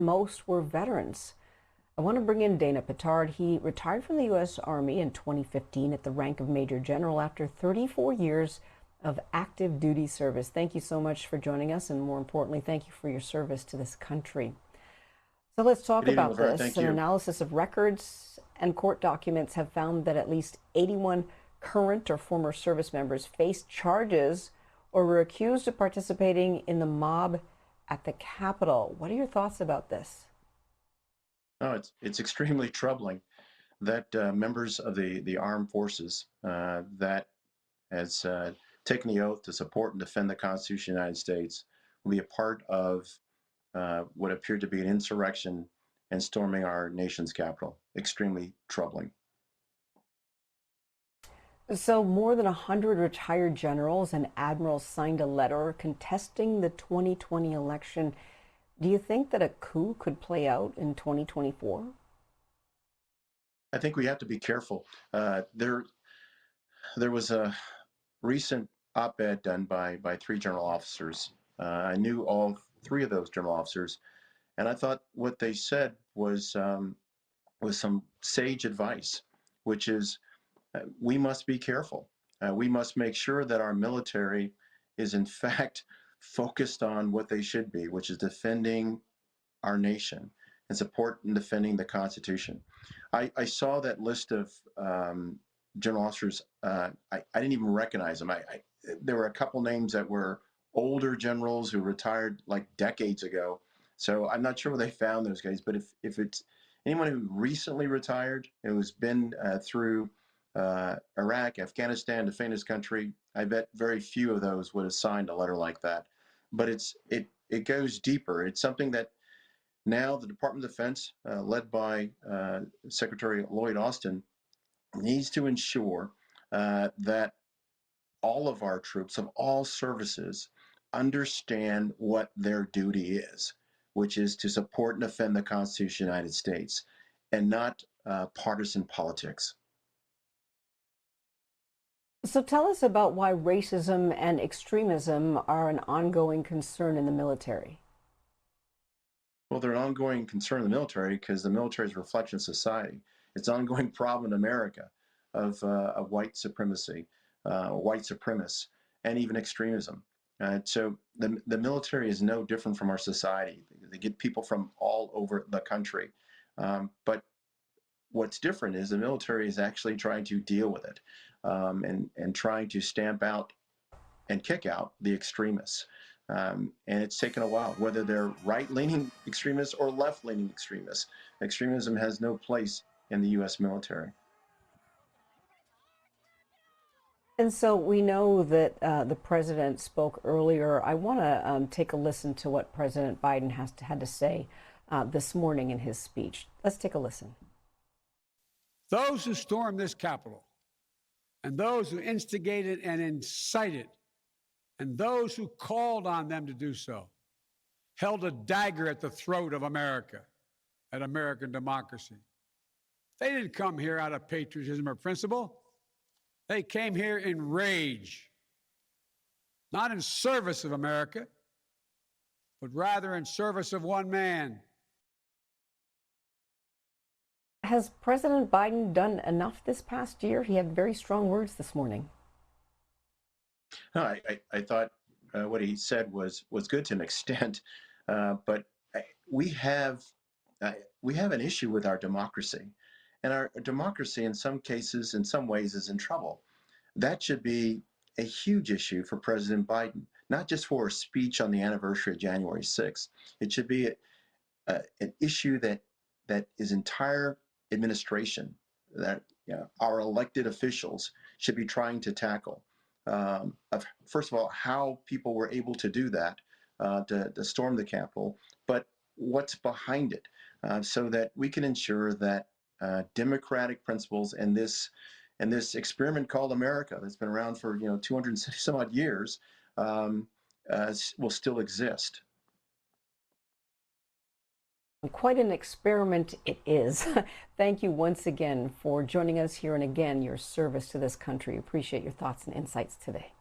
most were veterans. I want to bring in Dana Pittard. He retired from the U.S. Army in 2015 at the rank of Major General after 34 years of active duty service. Thank you so much for joining us, and more importantly, thank you for your service to this country. So let's talk Good evening, about Laverne. this. Thank An you. analysis of records and court documents have found that at least 81 current or former service members faced charges or were accused of participating in the mob at the Capitol. What are your thoughts about this? Oh, it's extremely troubling that members of the armed forces that has taken the oath to support and defend the Constitution of the United States will be a part of what appeared to be an insurrection and storming our nation's capital. Extremely troubling. So more than 100 retired generals and admirals signed a letter contesting the 2020 election. Do you think that a coup could play out in 2024? I think we have to be careful. There was a recent op-ed done by three general officers. I knew all three of those general officers, and I thought what they said was some sage advice, which is we must be careful. We must make sure that our military is in fact focused on what they should be, which is defending our nation and support and defending the Constitution. I saw that list of general officers. I didn't even recognize them. There were a couple names that were older generals who retired like decades ago. So I'm not sure where they found those guys, but if it's anyone who recently retired and who's been through Iraq, Afghanistan, defending this country, I bet very few of those would have signed a letter like that. But it goes deeper. It's something that now the Department of Defense, led by Secretary Lloyd Austin, needs to ensure that all of our troops of all services understand what their duty is, which is to support and defend the Constitution of the United States, and not partisan politics. So tell us about why racism and extremism are an ongoing concern in the military. Well, they're an ongoing concern in the military because the military is a reflection of society. It's an ongoing problem in America of white supremacy, white supremacists, and even extremism. So the military is no different from our society. They get people from all over the country. But what's different is the military is actually trying to deal with it and trying to stamp out and kick out the extremists. And it's taken a while, whether they're right-leaning extremists or left-leaning extremists. Extremism has no place in the U.S. military. And so we know that the president spoke earlier. I want to take a listen to what President Biden had to say this morning in his speech. Let's take a listen. Those who stormed this Capitol, and those who instigated and incited, and those who called on them to do so, held a dagger at the throat of America, at American democracy. They didn't come here out of patriotism or principle. They came here in rage, not in service of America, but rather in service of one man. Has President Biden done enough this past year? He had very strong words this morning. No, I thought what he said was good to an extent, but we have an issue with our democracy, and our democracy, in some cases, in some ways, is in trouble. That should be a huge issue for President Biden, not just for a speech on the anniversary of January 6th. It should be an issue that his entire administration, that our elected officials should be trying to tackle. Of first of all, how people were able to do that, to storm the Capitol, but what's behind it, so that we can ensure that democratic principles and this experiment called America, that's been around for 260 some odd years, will still exist. Quite an experiment it is. Thank you once again for joining us here, and again, your service to this country. Appreciate your thoughts and insights today.